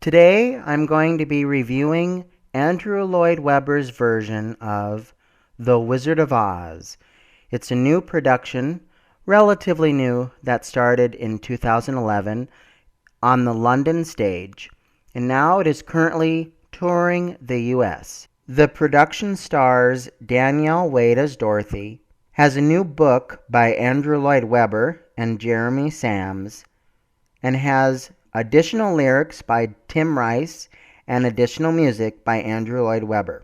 Today I'm going to be reviewing Andrew Lloyd Webber's version of The Wizard of Oz. It's a new production, relatively new, that started in 2011 on the London stage, and now it is currently touring the US. The production stars Danielle as Dorothy, has a new book by Andrew Lloyd Webber and Jeremy Sams, and has additional lyrics by Tim Rice and additional music by Andrew Lloyd Webber.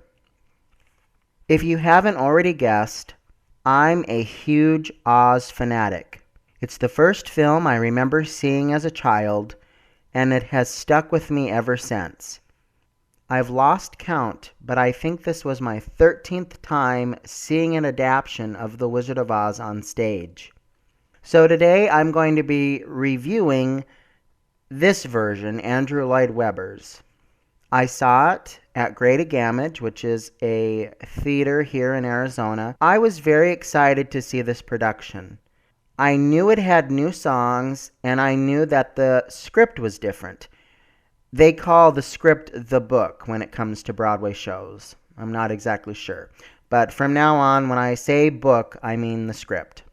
If you haven't already guessed, I'm a huge Oz fanatic. It's the first film I remember seeing as a child, and it has stuck with me ever since. I've lost count, but I think this was my 13th time seeing an adaptation of The Wizard of Oz on stage. So today I'm going to be reviewing this version, Andrew Lloyd Webber's. I saw it at Great Gamage, which is a theater here in Arizona. I was very excited to see this production. I knew it had new songs, and I knew that the script was different. They call the script the book when it comes to Broadway shows. I'm not exactly sure. But from now on, when I say book, I mean the script.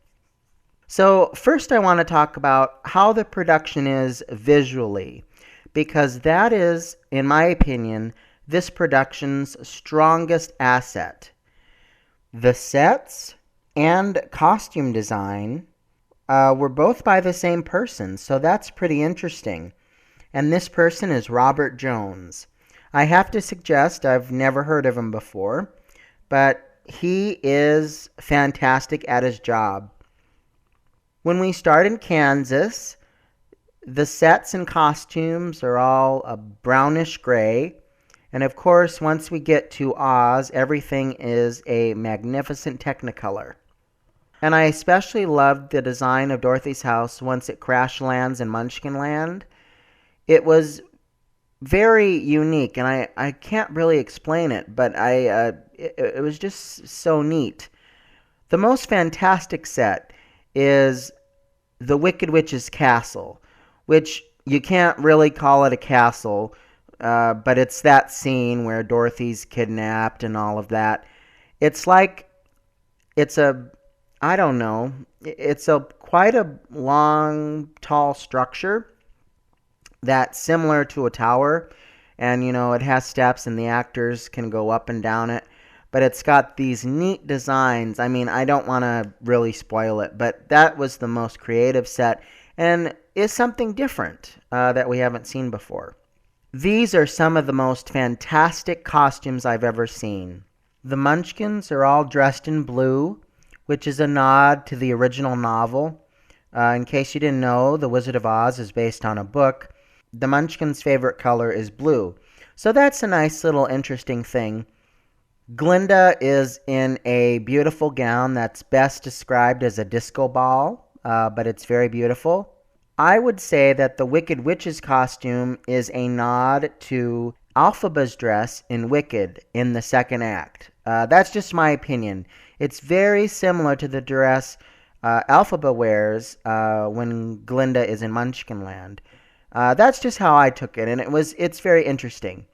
So first I want to talk about how the production is visually, because that is, in my opinion, this production's strongest asset. The sets and costume design were both by the same person, so that's pretty interesting. And this person is Robert Jones. I have to suggest I've never heard of him before, but he is fantastic at his job. When we start in Kansas, the sets and costumes are all a brownish gray. And of course, once we get to Oz, everything is a magnificent Technicolor. And I especially loved the design of Dorothy's house once it crash lands in Munchkinland. It was very unique, and I can't really explain it, but it was just so neat. The most fantastic set is the Wicked Witch's castle, which you can't really call it a castle, but it's that scene where Dorothy's kidnapped and all of that. It's like, it's quite a long, tall structure that's similar to a tower, and it has steps and the actors can go up and down it, but it's got these neat designs. I mean, I don't want to really spoil it, but that was the most creative set and is something different that we haven't seen before. These are some of the most fantastic costumes I've ever seen. The Munchkins are all dressed in blue, which is a nod to the original novel. In case you didn't know, The Wizard of Oz is based on a book. The Munchkins' favorite color is blue. So that's a nice little interesting thing. Glinda is in a beautiful gown that's best described as a disco ball, but it's very beautiful. I would say that the Wicked Witch's costume is a nod to Elphaba's dress in Wicked in the second act. That's just my opinion. It's very similar to the dress Elphaba wears when Glinda is in Munchkinland. That's just how I took it, and it's very interesting.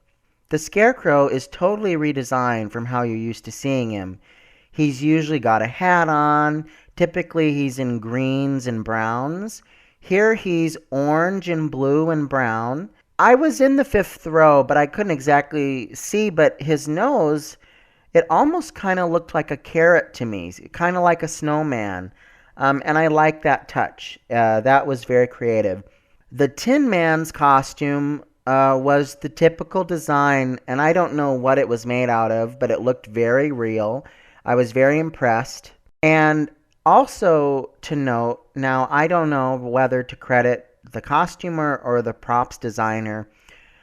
The Scarecrow is totally redesigned from how you're used to seeing him. He's usually got a hat on. Typically, he's in greens and browns. Here, he's orange and blue and brown. I was in the fifth row, but I couldn't exactly see, but his nose, it almost kind of looked like a carrot to me, kind of like a snowman, and I like that touch. That was very creative. The Tin Man's costume was the typical design, and I don't know what it was made out of, but it looked very real. I was very impressed. And also to note, now I don't know whether to credit the costumer or the props designer,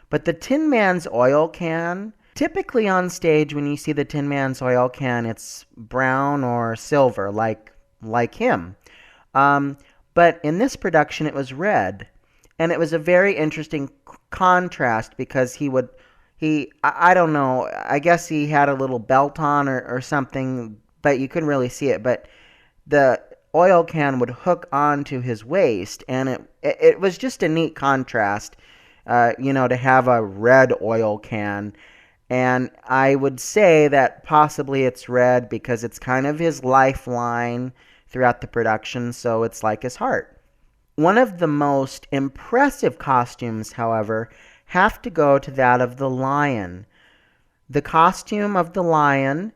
but the Tin Man's oil can, typically on stage when you see the Tin Man's oil can, it's brown or silver, like him. But in this production, it was red. And it was a very interesting contrast because I don't know, I guess he had a little belt on or something, but you couldn't really see it. But the oil can would hook onto his waist, and it was just a neat contrast. to have a red oil can. And I would say that possibly it's red because it's kind of his lifeline throughout the production, so it's like his heart. One of the most impressive costumes, however, have to go to that of the lion. The costume of the lion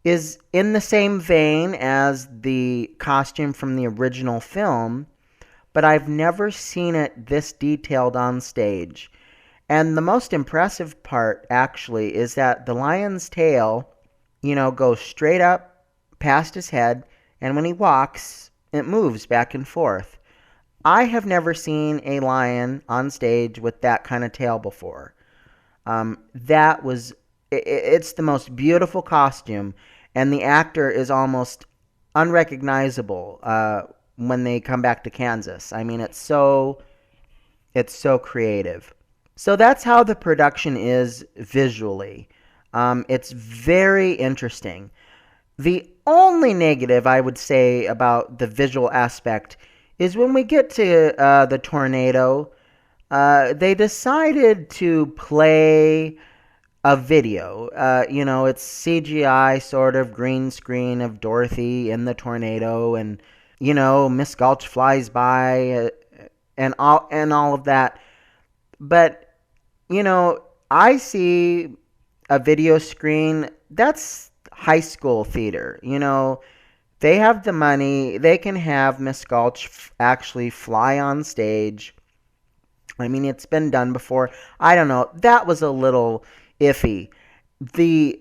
is in the same vein as the costume from the original film, but I've never seen it this detailed on stage. And the most impressive part, actually, is that the lion's tail, goes straight up past his head, and when he walks, it moves back and forth. I have never seen a lion on stage with that kind of tail before. It's the most beautiful costume, and the actor is almost unrecognizable when they come back to Kansas. I mean, it's so creative. So that's how the production is visually. It's very interesting. The only negative I would say about the visual aspect is when we get to the tornado, they decided to play a video. It's CGI sort of green screen of Dorothy in the tornado, and Miss Gulch flies by, and all of that. But I see a video screen. That's high school theater. They have the money. They can have Miss Gulch actually fly on stage. I mean, it's been done before. I don't know. That was a little iffy. The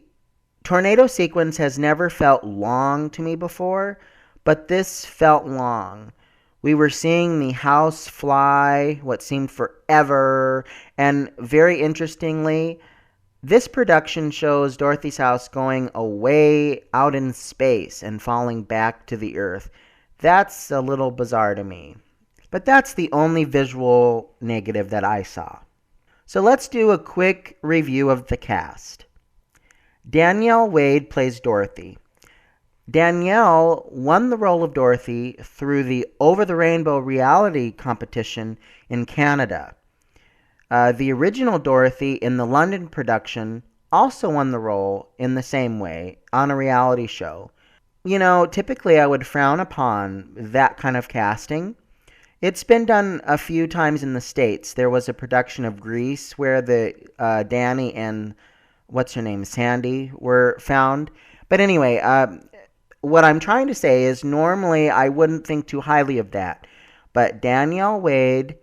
tornado sequence has never felt long to me before, but this felt long. We were seeing the house fly what seemed forever, and very interestingly, this production shows Dorothy's house going away out in space and falling back to the earth. That's a little bizarre to me. But that's the only visual negative that I saw. So let's do a quick review of the cast. Danielle Wade plays Dorothy. Danielle won the role of Dorothy through the Over the Rainbow reality competition in Canada. The original Dorothy in the London production also won the role in the same way on a reality show. Typically I would frown upon that kind of casting. It's been done a few times in the States. There was a production of Grease where the Danny and what's her name, Sandy, were found. But anyway, what I'm trying to say is normally I wouldn't think too highly of that. But Danielle Wade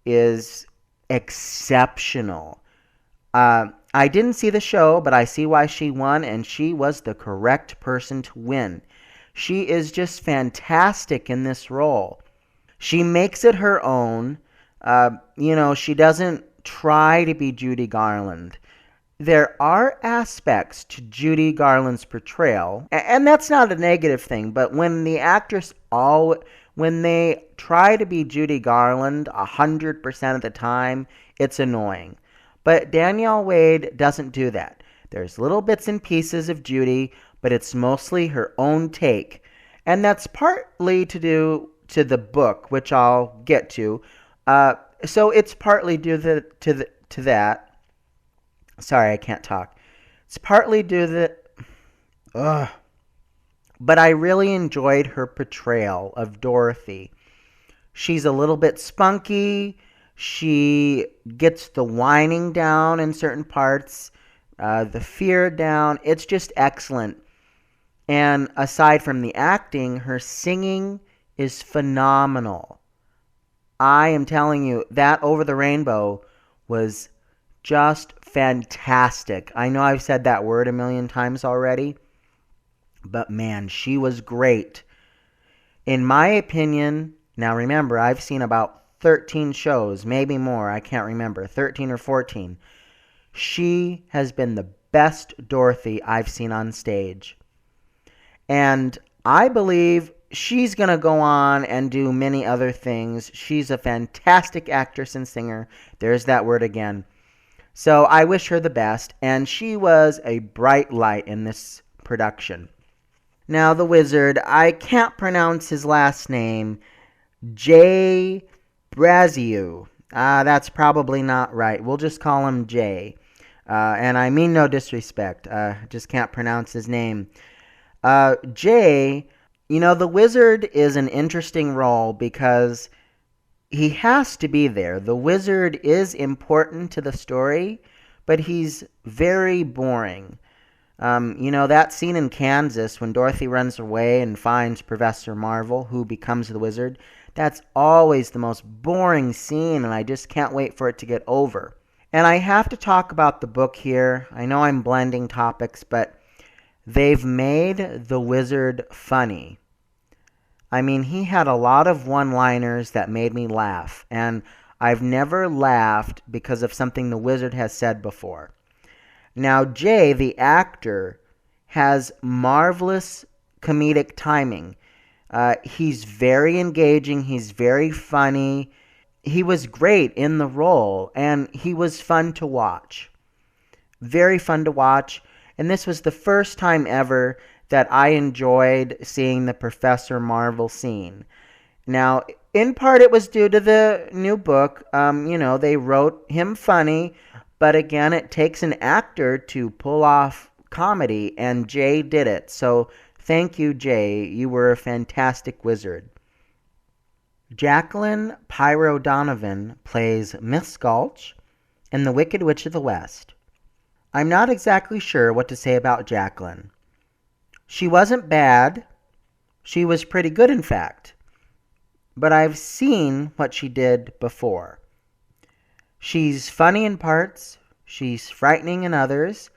is exceptional. I didn't see the show, but I see why she won, and she was the correct person to win. She is just fantastic in this role. She makes it her own. She doesn't try to be Judy Garland. There are aspects to Judy Garland's portrayal, and that's not a negative thing, but when the actress when they try to be Judy Garland 100% of the time, it's annoying. But Danielle Wade doesn't do that. There's little bits and pieces of Judy, but it's mostly her own take. And that's partly to do to the book, which I'll get to. So it's partly due to that. Sorry, I can't talk. It's partly due to the... But I really enjoyed her portrayal of Dorothy. She's a little bit spunky. She gets the whining down in certain parts, the fear down. It's just excellent. And aside from the acting, her singing is phenomenal. I am telling you, that Over the Rainbow was just fantastic. I know I've said that word a million times already, but man, she was great. In my opinion, now remember, I've seen about 13 shows, maybe more, I can't remember, 13 or 14. She has been the best Dorothy I've seen on stage. And I believe she's going to go on and do many other things. She's a fantastic actress and singer. There's that word again. So I wish her the best, and she was a bright light in this production. Now, the wizard, I can't pronounce his last name, Jay Braziu. That's probably not right. We'll just call him Jay. And I mean no disrespect. Just can't pronounce his name. Jay, the wizard is an interesting role because he has to be there. The wizard is important to the story, but he's very boring. That scene in Kansas when Dorothy runs away and finds Professor Marvel, who becomes the wizard, that's always the most boring scene, and I just can't wait for it to get over. And I have to talk about the book here. I know I'm blending topics, but they've made the wizard funny. I mean, he had a lot of one-liners that made me laugh, and I've never laughed because of something the wizard has said before. Now, Jay, the actor, has marvelous comedic timing. He's very engaging. He's very funny. He was great in the role, and he was fun to watch. Very fun to watch. And this was the first time ever that I enjoyed seeing the Professor Marvel scene. Now, in part, it was due to the new book. They wrote him funny. But again, it takes an actor to pull off comedy, and Jay did it. So thank you, Jay. You were a fantastic wizard. Jacqueline Pyro Donovan plays Miss Gulch in The Wicked Witch of the West. I'm not exactly sure what to say about Jacqueline. She wasn't bad. She was pretty good, in fact. But I've seen what she did before. She's funny in parts, she's frightening in others,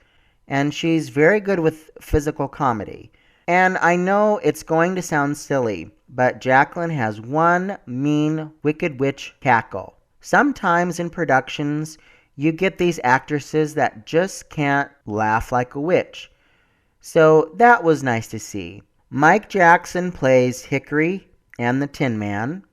and she's very good with physical comedy. And I know it's going to sound silly, but Jacqueline has one mean Wicked Witch cackle. Sometimes in productions, you get these actresses that just can't laugh like a witch. So that was nice to see. Mike Jackson plays Hickory and the Tin Man.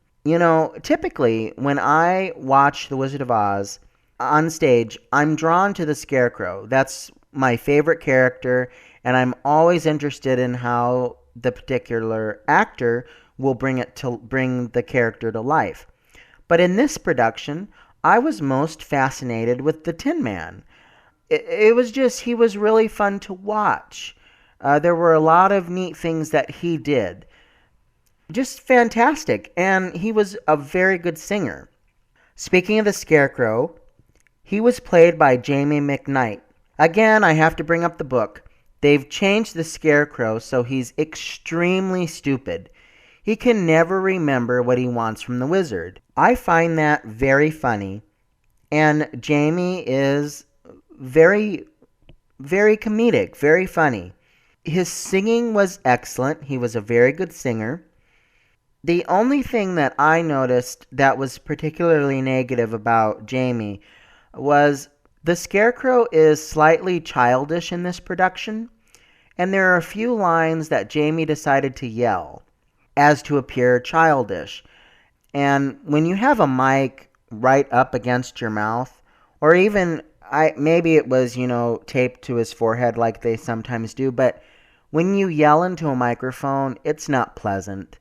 Typically, when I watch The Wizard of Oz on stage, I'm drawn to the Scarecrow. That's my favorite character, and I'm always interested in how the particular actor will bring the character to life. But in this production, I was most fascinated with the Tin Man. He was really fun to watch. There were a lot of neat things that he did. Just fantastic, and he was a very good singer. Speaking of the Scarecrow, he was played by Jamie McKnight. Again, I have to bring up the book. They've changed the Scarecrow so he's extremely stupid. He can never remember what he wants from the wizard. I find that very funny, and Jamie is very, very comedic, very funny. His singing was excellent. He was a very good singer. The only thing that I noticed that was particularly negative about Jamie was the Scarecrow is slightly childish in this production, and there are a few lines that Jamie decided to yell as to appear childish. And when you have a mic right up against your mouth, or even maybe it was, taped to his forehead like they sometimes do, but when you yell into a microphone, it's not pleasant.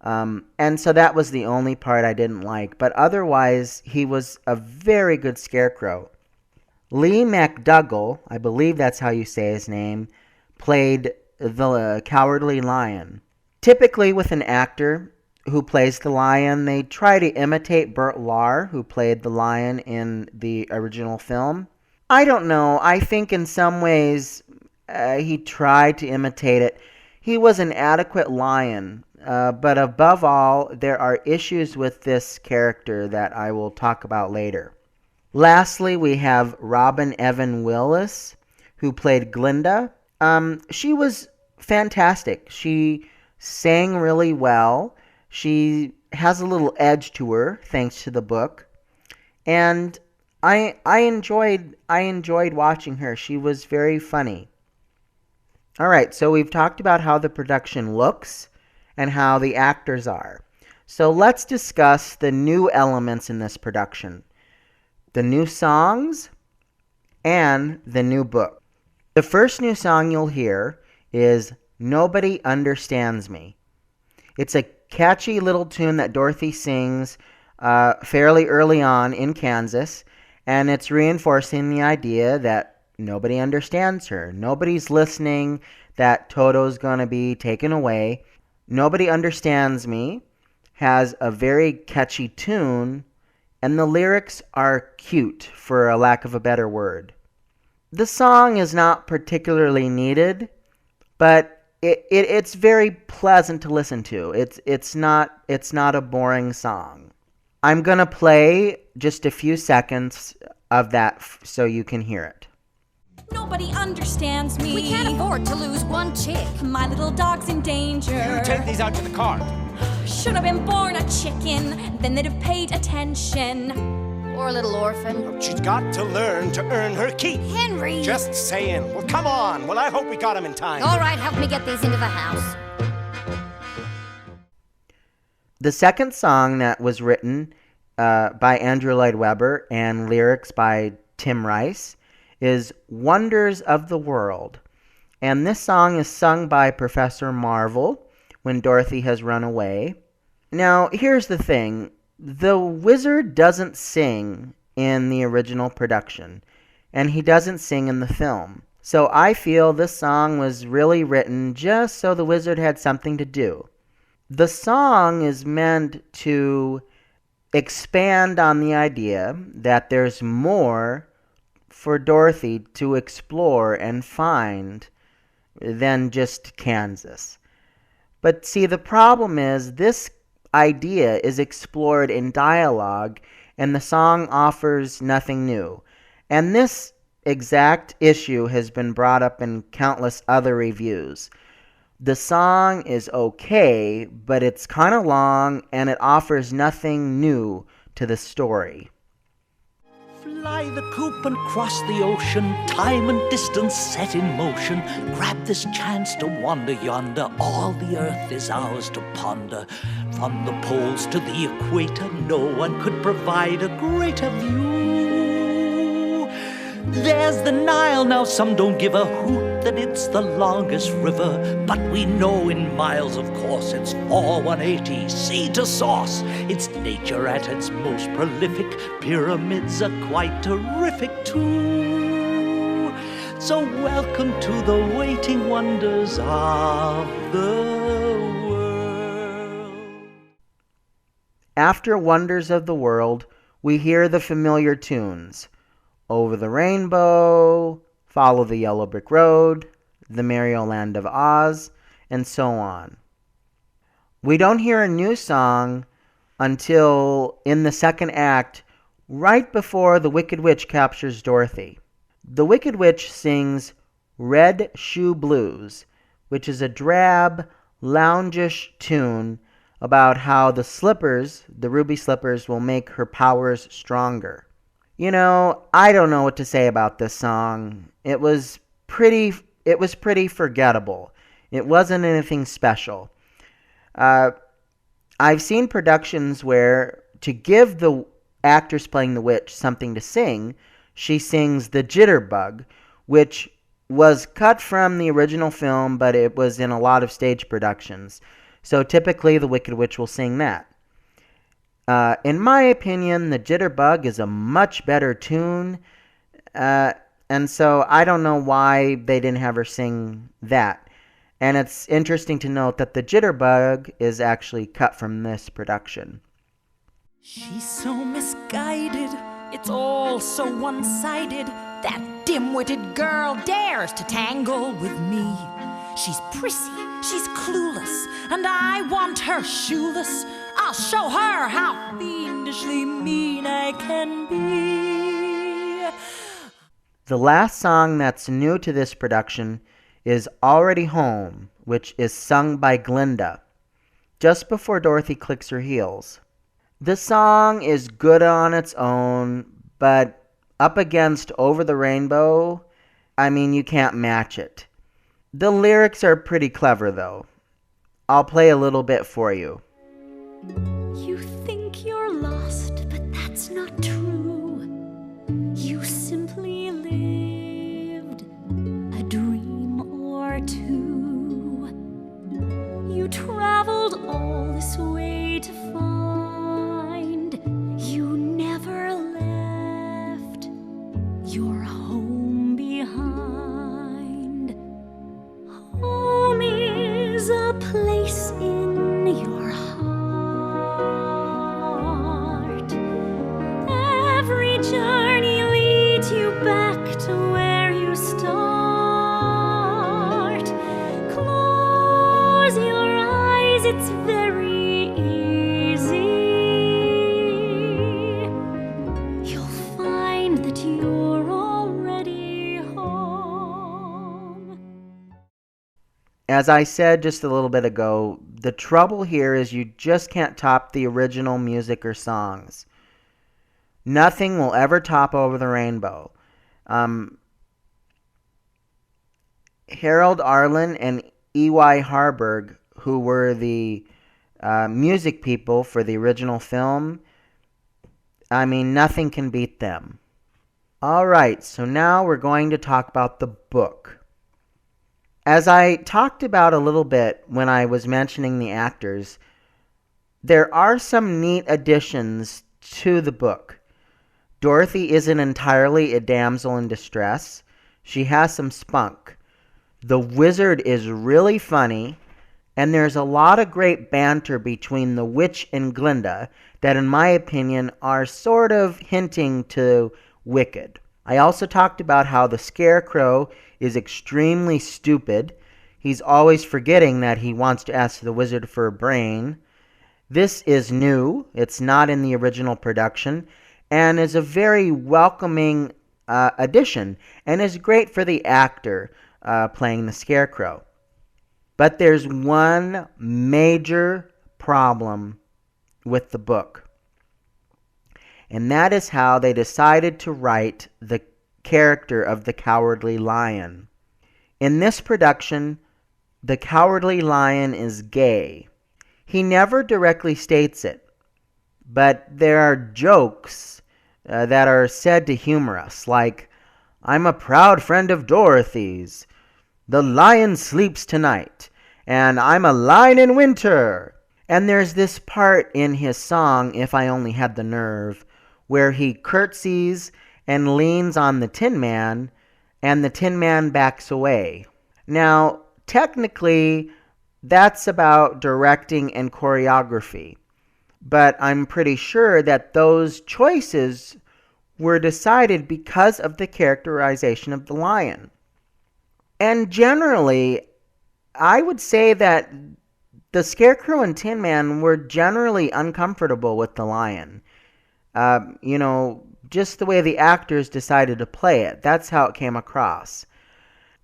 And so that was the only part I didn't like. But otherwise, he was a very good Scarecrow. Lee McDougall, I believe that's how you say his name, played the Cowardly Lion. Typically with an actor who plays the lion, they try to imitate Burt Lahr, who played the lion in the original film. I don't know. I think in some ways he tried to imitate it. He was an adequate lion. But above all, there are issues with this character that I will talk about later. Lastly, we have Robin Evan Willis, who played Glinda. She was fantastic. She sang really well. She has a little edge to her, thanks to the book. And I enjoyed watching her. She was very funny. All right, so we've talked about how the production looks and how the actors are. So let's discuss the new elements in this production. The new songs and the new book. The first new song you'll hear is Nobody Understands Me. It's a catchy little tune that Dorothy sings fairly early on in Kansas, and it's reinforcing the idea that nobody understands her. Nobody's listening, that Toto's going to be taken away. Nobody Understands Me has a very catchy tune, and the lyrics are cute, for a lack of a better word. The song is not particularly needed, but it's very pleasant to listen to. It's not a boring song. I'm going to play just a few seconds of that so you can hear it. Nobody understands me. We can't afford to lose one chick. My little dog's in danger. You take these out to the car. Should have been born a chicken, then they'd have paid attention. Or a little orphan. She's got to learn to earn her keep. Henry! Just saying. Well, come on. Well, I hope we got him in time. All right, help me get these into the house. The second song that was written by Andrew Lloyd Webber and lyrics by Tim Rice is Wonders of the World. And this song is sung by Professor Marvel when Dorothy has run away. Now, here's the thing. The wizard doesn't sing in the original production, and he doesn't sing in the film. So I feel this song was really written just so the wizard had something to do. The song is meant to expand on the idea that there's more for Dorothy to explore and find than just Kansas. But see, the problem is this idea is explored in dialogue and the song offers nothing new. And this exact issue has been brought up in countless other reviews. The song is okay, but it's kind of long and it offers nothing new to the story. Fly the coop and cross the ocean, time and distance set in motion. Grab this chance to wander yonder, all the earth is ours to ponder. From the poles to the equator, no one could provide a greater view. There's the Nile, now some don't give a hoot that it's the longest river, but we know in miles, of course, it's 4180 sea to source. It's nature at its most prolific. Pyramids are quite terrific too. So welcome to the waiting wonders of the world. After Wonders of the World, we hear the familiar tunes. Over the Rainbow, Follow the Yellow Brick Road, The Merry Old Land of Oz, and so on. We don't hear a new song until in the second act, right before the Wicked Witch captures Dorothy. The Wicked Witch sings Red Shoe Blues, which is a drab, loungish tune about how the slippers, the ruby slippers, will make her powers stronger. You know, I don't know what to say about this song. It was pretty forgettable. It wasn't anything special. I've seen productions where, to give the actress playing the witch something to sing, she sings the Jitterbug, which was cut from the original film, but it was in a lot of stage productions. So typically the Wicked Witch will sing that. In my opinion, the Jitterbug is a much better tune, and so I don't know why they didn't have her sing that. And it's interesting to note that the Jitterbug is actually cut from this production. She's so misguided, it's all so one-sided. That dim-witted girl dares to tangle with me. She's prissy, she's clueless, and I want her shoeless. I'll show her how fiendishly mean I can be. The last song that's new to this production is Already Home, which is sung by Glinda, just before Dorothy clicks her heels. The song is good on its own, but up against Over the Rainbow, I mean, you can't match it. The lyrics are pretty clever, though. I'll play a little bit for you. You think you're lost, but that's not true. You simply lived a dream or two. You traveled all this way to find your home behind. Home is a place in your heart. Every journey leads you back to where you start. Close your eyes, it's very easy. You'll find that you're already home. As I said just a little bit ago, the trouble here is you just can't top the original music or songs. Nothing will ever top Over the Rainbow. Harold Arlen and E.Y. Harburg, who were the music people for the original film, I mean, nothing can beat them. Alright, so now we're going to talk about the book. As I talked about a little bit when I was mentioning the actors, there are some neat additions to the book. Dorothy isn't entirely a damsel in distress. She has some spunk. The wizard is really funny, and there's a lot of great banter between the witch and Glinda that, in my opinion, are sort of hinting to Wicked. I also talked about how the Scarecrow is extremely stupid. He's always forgetting that he wants to ask the wizard for a brain. This is new. It's not in the original production, and is a very welcoming addition, and is great for the actor playing the Scarecrow. But there's one major problem with the book, and that is how they decided to write the character of the Cowardly Lion. In this production, the Cowardly Lion is gay. He never directly states it, but there are jokes that are said to humor us, like, "I'm a proud friend of Dorothy's," "The lion sleeps tonight," and "I'm a lion in winter." And there's this part in his song, "If I Only Had the Nerve," where he curtsies and leans on the Tin Man, and the Tin Man backs away. Now, technically, that's about directing and choreography, but I'm pretty sure that those choices were decided because of the characterization of the lion. And generally, I would say that the Scarecrow and Tin Man were generally uncomfortable with the lion. Just the way the actors decided to play it. That's how it came across.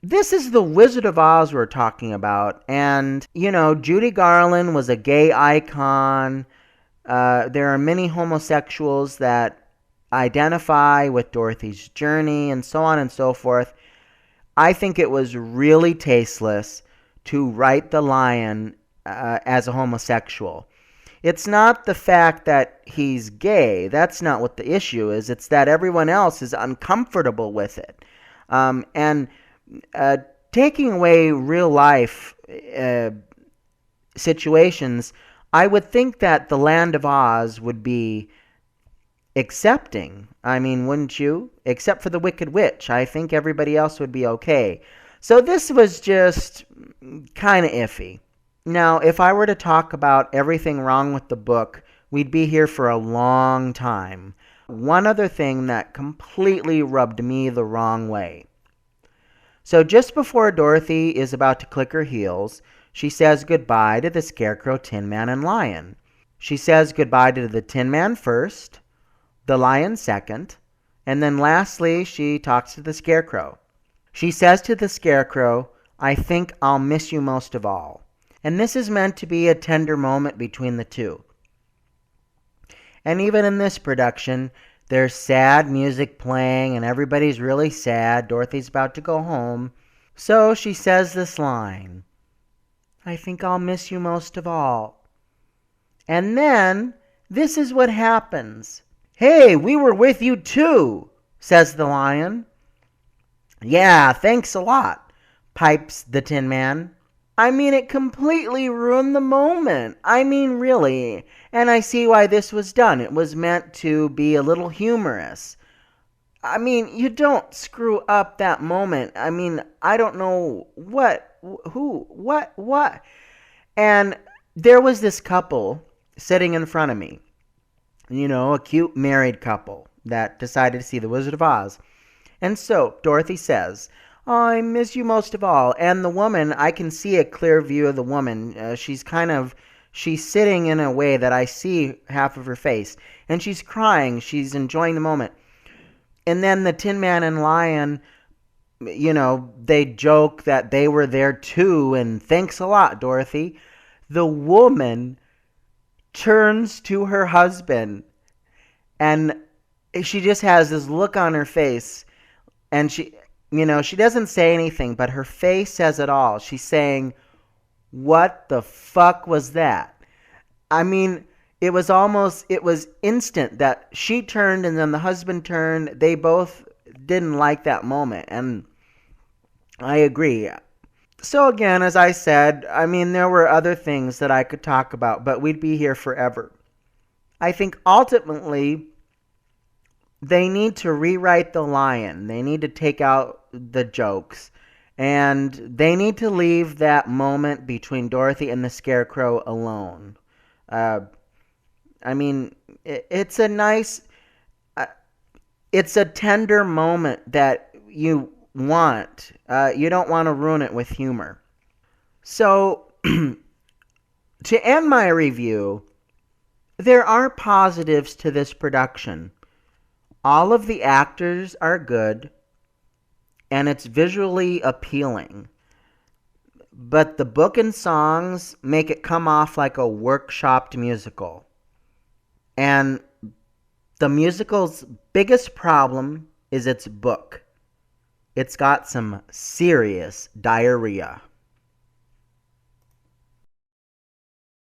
This is the Wizard of Oz we're talking about. And, Judy Garland was a gay icon. There are many homosexuals that identify with Dorothy's journey and so on and so forth. I think it was really tasteless to write the lion as a homosexual. It's not the fact that he's gay. That's not what the issue is. It's that everyone else is uncomfortable with it. And taking away real life situations, I would think that the Land of Oz would be accepting. I mean, wouldn't you? Except for the Wicked Witch. I think everybody else would be okay. So this was just kind of iffy. Now, if I were to talk about everything wrong with the book, we'd be here for a long time. One other thing that completely rubbed me the wrong way. So just before Dorothy is about to click her heels, she says goodbye to the Scarecrow, Tin Man, and Lion. She says goodbye to the Tin Man first, the Lion second, and then lastly she talks to the Scarecrow. She says to the Scarecrow, "I think I'll miss you most of all." And this is meant to be a tender moment between the two. And even in this production, there's sad music playing and everybody's really sad. Dorothy's about to go home. So she says this line, "I think I'll miss you most of all." And then, this is what happens. "Hey, we were with you too," says the lion. "Yeah, thanks a lot," pipes the Tin Man. I mean, it completely ruined the moment. I mean, really. And I see why this was done. It was meant to be a little humorous. I mean, you don't screw up that moment. I mean, I don't know what. And there was this couple sitting in front of me, a cute married couple that decided to see The Wizard of Oz. And so Dorothy says, "Oh, I miss you most of all." And the woman, I can see a clear view of the woman. She's sitting in a way that I see half of her face. And she's crying. She's enjoying the moment. And then the Tin Man and Lion, they joke that they were there too. And thanks a lot, Dorothy. The woman turns to her husband and she just has this look on her face. And she doesn't say anything, but her face says it all. She's saying, "What the fuck was that?" I mean, it was instant that she turned and then the husband turned. They both didn't like that moment, and I agree. So again, as I said, I mean, there were other things that I could talk about, but we'd be here forever. I think ultimately they need to rewrite The Lion. They need to take out the jokes. And they need to leave that moment between Dorothy and the Scarecrow alone. I mean, it's a nice, it's a tender moment that you want. You don't want to ruin it with humor. So, to end my review, there are positives to this production. All of the actors are good, and it's visually appealing. But the book and songs make it come off like a workshopped musical. And the musical's biggest problem is its book. It's got some serious diarrhea.